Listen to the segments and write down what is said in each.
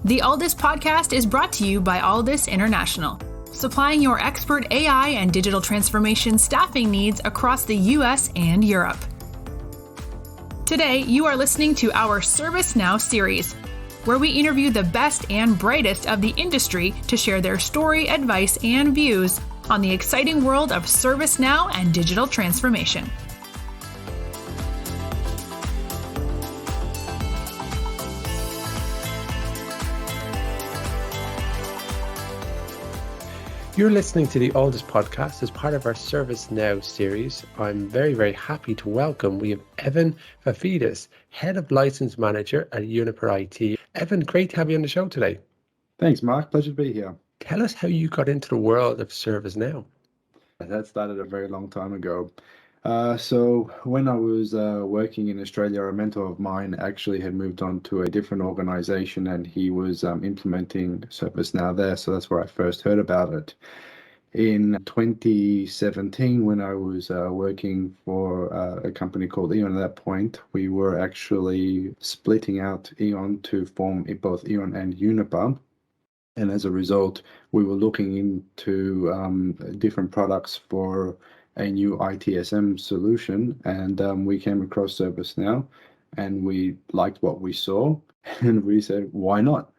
The Alldus podcast is brought to you by Alldus International, supplying your expert AI and digital transformation staffing needs across the US and Europe. Today, you are listening to our ServiceNow series, where we interview the best and brightest of the industry to share their story, advice, and views on the exciting world of ServiceNow and digital transformation. You're listening to the Alldus podcast as part of our ServiceNow series. I'm very, very happy to welcome. We have Evan Vafidis, Head of License Manager at Uniper IT. Evan, great to have you on the show today. Thanks, Mark. Pleasure to be here. Tell us how you got into the world of ServiceNow. That started a very long time ago. So when I was working in Australia, a mentor of mine actually had moved on to a different organization and he was implementing ServiceNow there. So that's where I first heard about it. In 2017, when I was working for a company called E.ON at that point, we were actually splitting out E.ON to form both E.ON and Uniper. And as a result, we were looking into different products for a new ITSM solution, and we came across ServiceNow, and we liked what we saw, and we said, why not?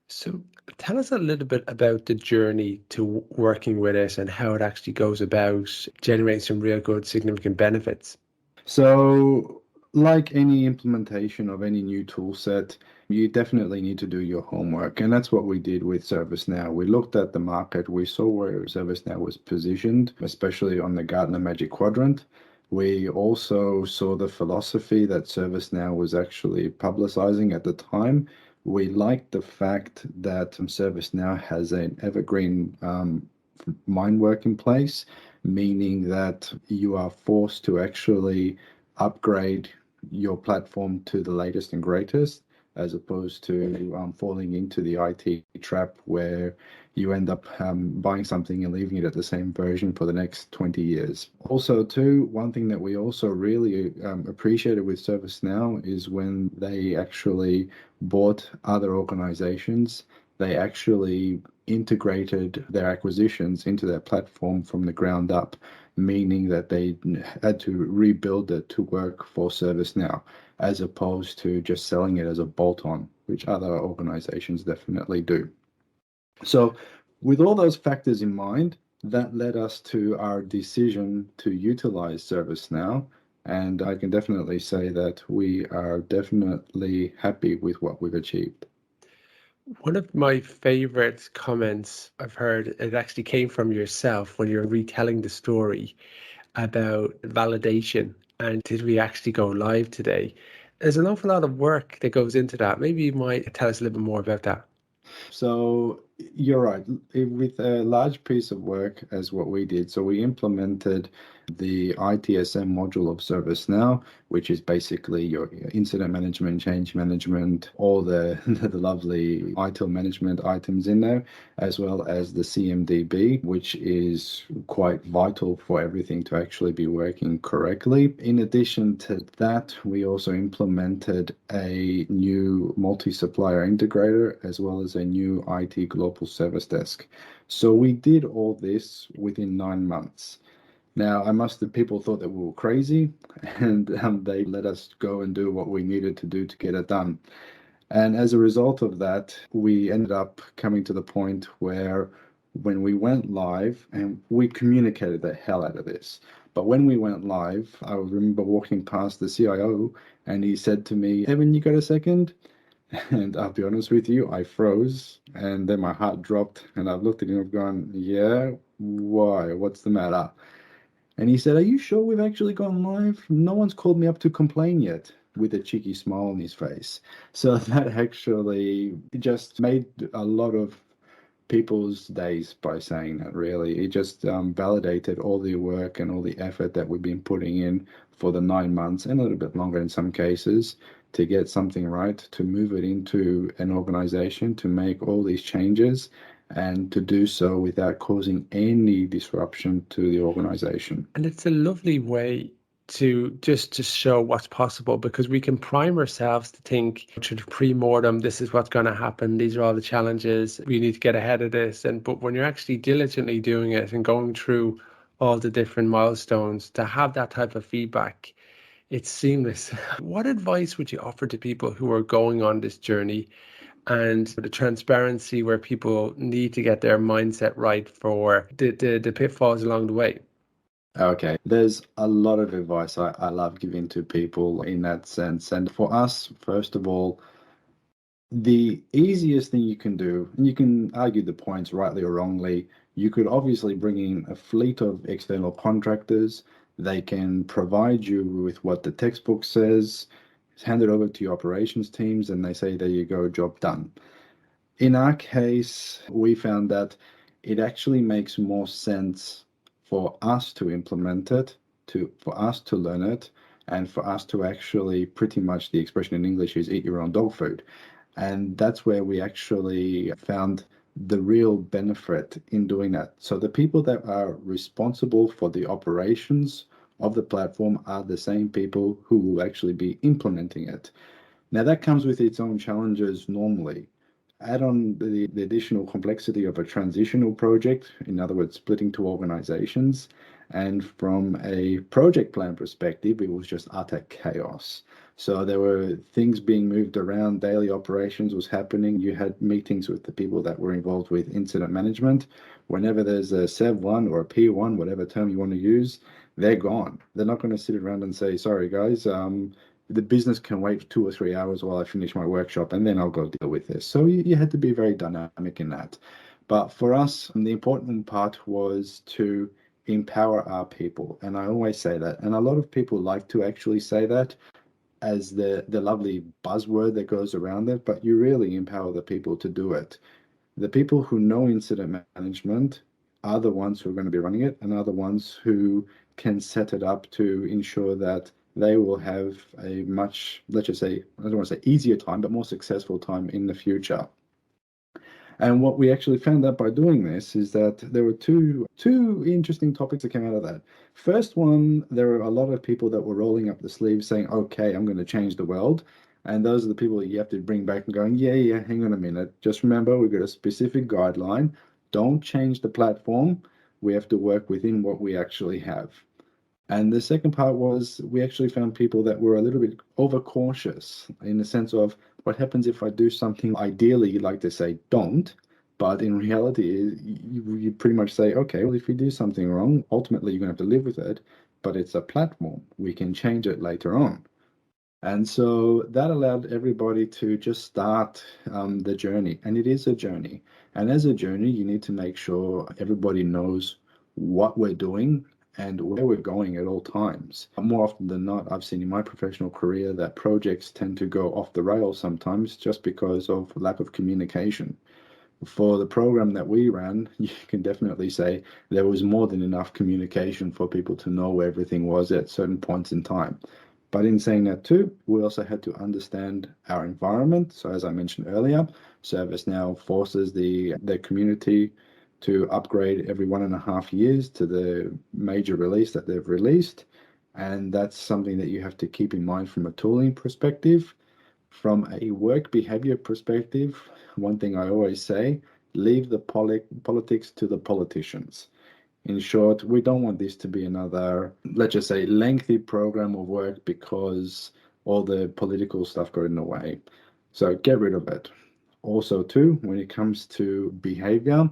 So tell us a little bit about the journey to working with it and how it actually goes about generating some real good, significant benefits. So like any implementation of any new tool set, you definitely need to do your homework. And that's what we did with ServiceNow. We looked at the market. We saw where ServiceNow was positioned, especially on the Gartner Magic Quadrant. We also saw the philosophy that ServiceNow was actually publicizing at the time. We liked the fact that ServiceNow has an evergreen mind work in place, meaning that you are forced to actually upgrade your platform to the latest and greatest, as opposed to falling into the IT trap where you end up buying something and leaving it at the same version for the next 20 years. Also, too, one thing that we also really appreciated with ServiceNow is when they actually bought other organizations, they actually integrated their acquisitions into their platform from the ground up, meaning that they had to rebuild it to work for ServiceNow, as opposed to just selling it as a bolt-on, which other organizations definitely do. So with all those factors in mind, that led us to our decision to utilize ServiceNow. And I can definitely say that we are definitely happy with what we've achieved. One of my favorite comments I've heard, it actually came from yourself when you're retelling the story about validation and did we actually go live today? There's an awful lot of work that goes into that. Maybe you might tell us a little bit more about that. So you're right. With a large piece of work as what we did, so we implemented the ITSM module of ServiceNow, which is basically your incident management, change management, all the lovely ITIL management items in there, as well as the CMDB, which is quite vital for everything to actually be working correctly. In addition to that, we also implemented a new multi-supplier integrator, as well as a new IT global service desk. So we did all this within 9 months. Now, people thought that we were crazy, and they let us go and do what we needed to do to get it done. And as a result of that, we ended up coming to the point where when we went live, and we communicated the hell out of this, but when we went live, I remember walking past the CIO, and he said to me, "Evan, you got a second?" And I'll be honest with you, I froze, and then my heart dropped, and I looked at him and gone, "Yeah, why? What's the matter?" And he said, "Are you sure we've actually gone live? No one's called me up to complain yet," with a cheeky smile on his face. So that actually just made a lot of people's days by saying that, really. It just validated all the work and all the effort that we've been putting in for the 9 months, and a little bit longer in some cases, to get something right, to move it into an organization, to make all these changes, and to do so without causing any disruption to the organization. And it's a lovely way to just to show what's possible, because we can prime ourselves to think sort of pre-mortem, this is what's going to happen, these are all the challenges, we need to get ahead of this. But when you're actually diligently doing it and going through all the different milestones, to have that type of feedback, it's seamless. What advice would you offer to people who are going on this journey, and the transparency where people need to get their mindset right for the pitfalls along the way? Okay, there's a lot of advice I love giving to people in that sense. And for us, first of all, the easiest thing you can do, and you can argue the points rightly or wrongly, you could obviously bring in a fleet of external contractors. They can provide you with what the textbook says, hand it over to your operations teams, and they say, there you go, job done. In our case, we found that it actually makes more sense for us to implement it, for us to learn it, and for us to actually, pretty much the expression in English is eat your own dog food. And that's where we actually found the real benefit in doing that. So the people that are responsible for the operations of the platform are the same people who will actually be implementing it. Now that comes with its own challenges normally. Add on the additional complexity of a transitional project, in other words, splitting two organizations. And from a project plan perspective, it was just utter chaos. So there were things being moved around, daily operations was happening. You had meetings with the people that were involved with incident management. Whenever there's a SEV1 or a P1, whatever term you want to use, they're gone. They're not going to sit around and say, sorry guys, the business can wait 2 or 3 hours while I finish my workshop, and then I'll go deal with this. So you had to be very dynamic in that. But for us, the important part was to empower our people. And I always say that. And a lot of people like to actually say that as the lovely buzzword that goes around it, but you really empower the people to do it. The people who know incident management are the ones who are going to be running it, and are the ones who can set it up to ensure that they will have a much, let's just say, I don't want to say easier time, but more successful time in the future. And what we actually found out by doing this is that there were two interesting topics that came out of that. First one, there were a lot of people that were rolling up the sleeves saying, okay, I'm going to change the world. And those are the people that you have to bring back and going, yeah, hang on a minute. Just remember, we've got a specific guideline. Don't change the platform. We have to work within what we actually have. And the second part was we actually found people that were a little bit overcautious in the sense of what happens if I do something ideally you'd like to say don't, but in reality you pretty much say, okay, well, if you do something wrong, ultimately you're going to have to live with it, but it's a platform. We can change it later on. And so that allowed everybody to just start the journey. And it is a journey. And as a journey, you need to make sure everybody knows what we're doing and where we're going at all times. More often than not, I've seen in my professional career that projects tend to go off the rails sometimes just because of lack of communication. For the program that we ran, you can definitely say there was more than enough communication for people to know where everything was at certain points in time. But in saying that too, we also had to understand our environment. So as I mentioned earlier, ServiceNow forces the community to upgrade every 1.5 years to the major release that they've released. And that's something that you have to keep in mind from a tooling perspective. From a work behavior perspective, one thing I always say, leave the politics to the politicians. In short, we don't want this to be another, let's just say, lengthy program of work because all the political stuff got in the way. So get rid of it. Also, too, when it comes to behavior,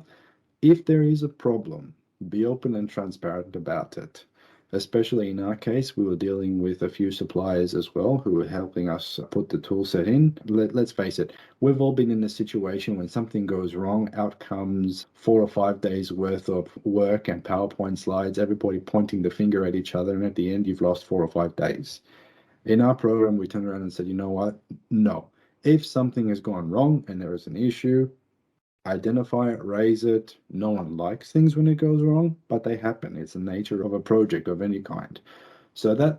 if there is a problem, be open and transparent about it. Especially in our case, we were dealing with a few suppliers as well who were helping us put the tool set in. Let's face it, we've all been in a situation when something goes wrong, out comes 4 or 5 days worth of work and PowerPoint slides, everybody pointing the finger at each other, and at the end you've lost 4 or 5 days. In our program, we turned around and said, you know what? No. If something has gone wrong and there is an issue, identify it, raise it. No one likes things when it goes wrong, but they happen. It's the nature of a project of any kind. So that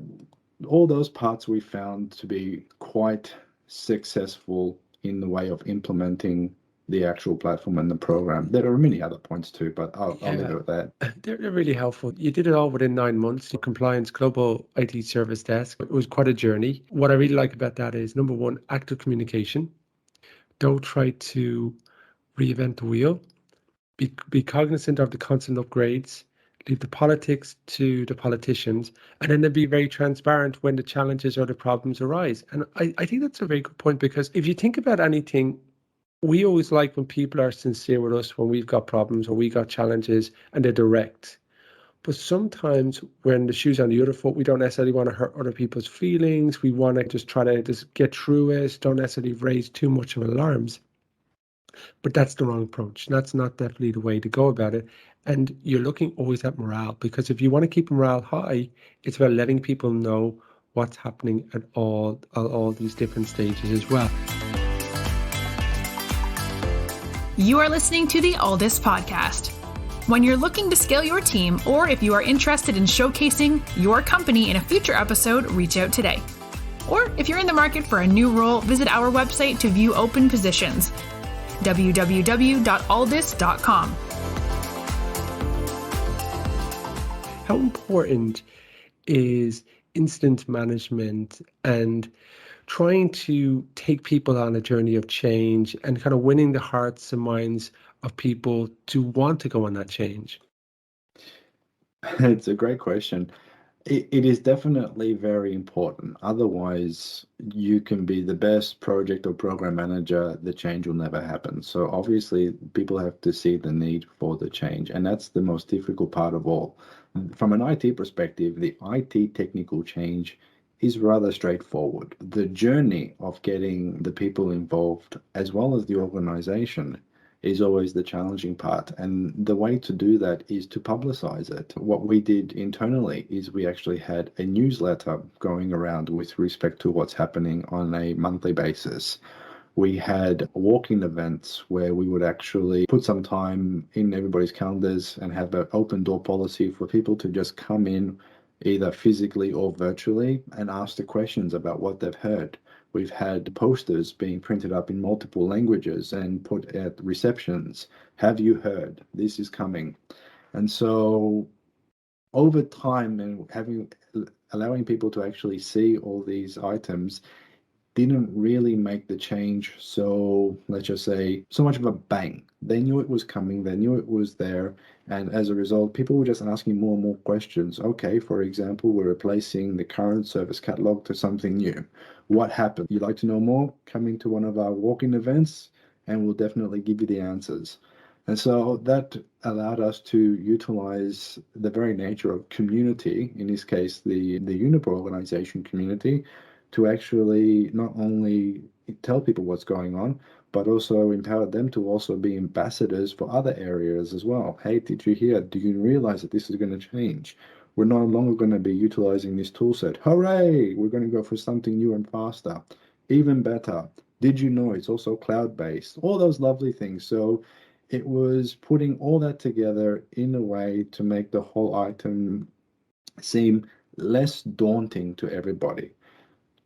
all those parts we found to be quite successful in the way of implementing the actual platform and the program. There are many other points too, but I'll leave it at that. They're really helpful. You did it all within 9 months. Compliance, Global IT Service Desk. It was quite a journey. What I really like about that is, number one, active communication. Don't try to reinvent the wheel. Be cognizant of the constant upgrades. Leave the politics to the politicians, and then be very transparent when the challenges or the problems arise. And I think that's a very good point, because if you think about anything, we always like when people are sincere with us when we've got problems or we got challenges and they're direct. But sometimes when the shoe's on the other foot, we don't necessarily want to hurt other people's feelings. We want to just try to just get through it, don't necessarily raise too much of alarms. But that's the wrong approach. That's not definitely the way to go about it. And you're looking always at morale, because if you want to keep morale high, it's about letting people know what's happening at all these different stages as well. You are listening to the Alldus podcast. When you're looking to scale your team, or if you are interested in showcasing your company in a future episode, reach out today. Or if you're in the market for a new role, visit our website to view open positions. www.alldus.com. How important is incident management and trying to take people on a journey of change and kind of winning the hearts and minds of people to want to go on that change? It's a great question. It is definitely very important. Otherwise, you can be the best project or program manager, the change will never happen. So obviously, people have to see the need for the change, and that's the most difficult part of all. From an IT perspective, the IT technical change is rather straightforward. The journey of getting the people involved, as well as the organization, is always the challenging part. And the way to do that is to publicize it. What we did internally is we actually had a newsletter going around with respect to what's happening on a monthly basis. We had walk-in events where we would actually put some time in everybody's calendars and have an open door policy for people to just come in either physically or virtually and ask the questions about what they've heard. We've had posters being printed up in multiple languages and put at receptions. Have you heard? This is coming. And so over time, and allowing people to actually see all these items didn't really make the change, so let's just say, so much of a bang. They knew it was coming, they knew it was there, and as a result, people were just asking more and more questions. Okay, for example, we're replacing the current service catalog to something new. What happened? You'd like to know more? Come into one of our walk-in events, and we'll definitely give you the answers. And so that allowed us to utilize the very nature of community, in this case, the Uniper organization community, to actually not only tell people what's going on, but also empower them to also be ambassadors for other areas as well. Hey, did you hear? Do you realize that this is going to change? We're no longer going to be utilizing this tool set. Hooray! We're going to go for something new and faster. Even better. Did you know it's also cloud-based? All those lovely things. So it was putting all that together in a way to make the whole item seem less daunting to everybody.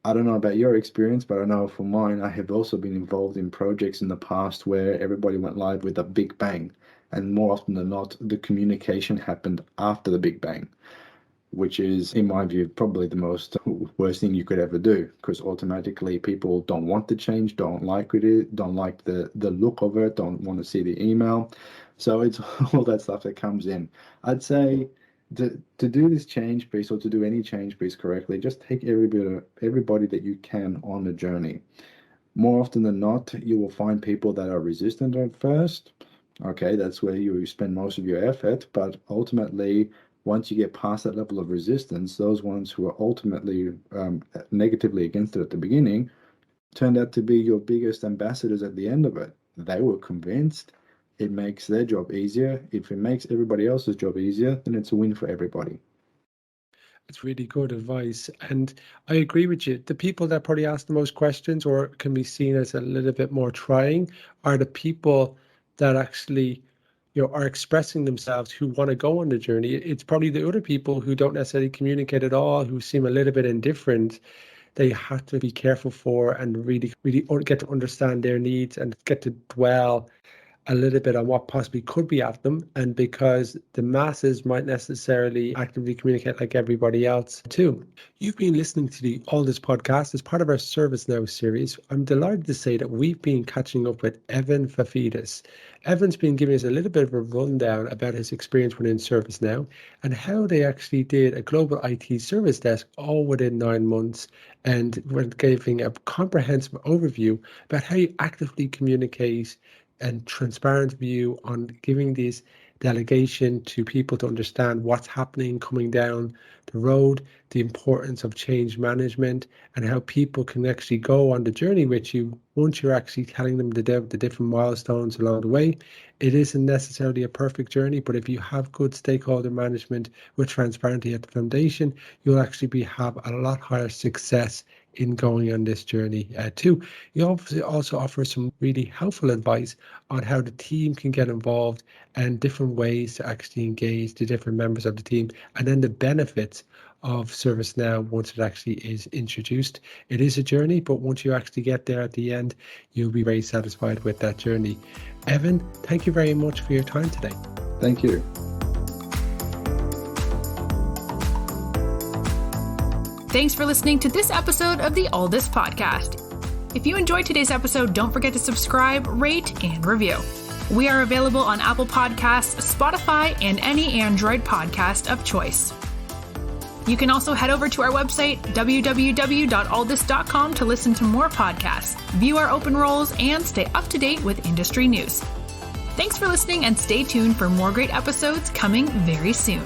I don't know about your experience, but I know for mine, I have also been involved in projects in the past where everybody went live with a big bang. And more often than not, the communication happened after the big bang, which is, in my view, probably the most worst thing you could ever do, because automatically people don't want the change, don't like it, don't like the look of it, don't want to see the email. So it's all that stuff that comes in. I'd say to do this change piece, or to do any change piece correctly, just take everybody that you can on the journey. More often than not, you will find people that are resistant at first. Okay, that's where you spend most of your effort, but ultimately, once you get past that level of resistance, those ones who are ultimately negatively against it at the beginning turned out to be your biggest ambassadors at the end of it. They were convinced. It makes their job easier. If it makes everybody else's job easier, then it's a win for everybody. It's really good advice. And I agree with you. The people that probably ask the most questions or can be seen as a little bit more trying are the people that actually are expressing themselves, who want to go on the journey. It's probably the other people who don't necessarily communicate at all, who seem a little bit indifferent, that you have to be careful for and really get to understand their needs and get to dwell a little bit on what possibly could be at them, and because the masses might necessarily actively communicate like everybody else too. You've been listening to the Alldus podcast as part of our ServiceNow series. I'm delighted to say that we've been catching up with Evan Vafidis. Evan's been giving us a little bit of a rundown about his experience within ServiceNow and how they actually did a global IT service desk all within 9 months, and we're giving a comprehensive overview about how you actively communicate and transparent view on giving these delegation to people to understand what's happening coming down the road, the importance of change management, and how people can actually go on the journey with you once you're actually telling them the different milestones along the way. It isn't necessarily a perfect journey, but if you have good stakeholder management with transparency at the foundation, you'll actually have a lot higher success in going on this journey too. You obviously also offer some really helpful advice on how the team can get involved and different ways to actually engage the different members of the team, and then the benefits of ServiceNow once it actually is introduced. It is a journey, but once you actually get there at the end, you'll be very satisfied with that journey. Evan, thank you very much for your time today. Thank you. Thanks for listening to this episode of the Alldus podcast. If you enjoyed today's episode, don't forget to subscribe, rate, and review. We are available on Apple Podcasts, Spotify, and any Android podcast of choice. You can also head over to our website, www.alldus.com, to listen to more podcasts, view our open roles, and stay up to date with industry news. Thanks for listening, and stay tuned for more great episodes coming very soon.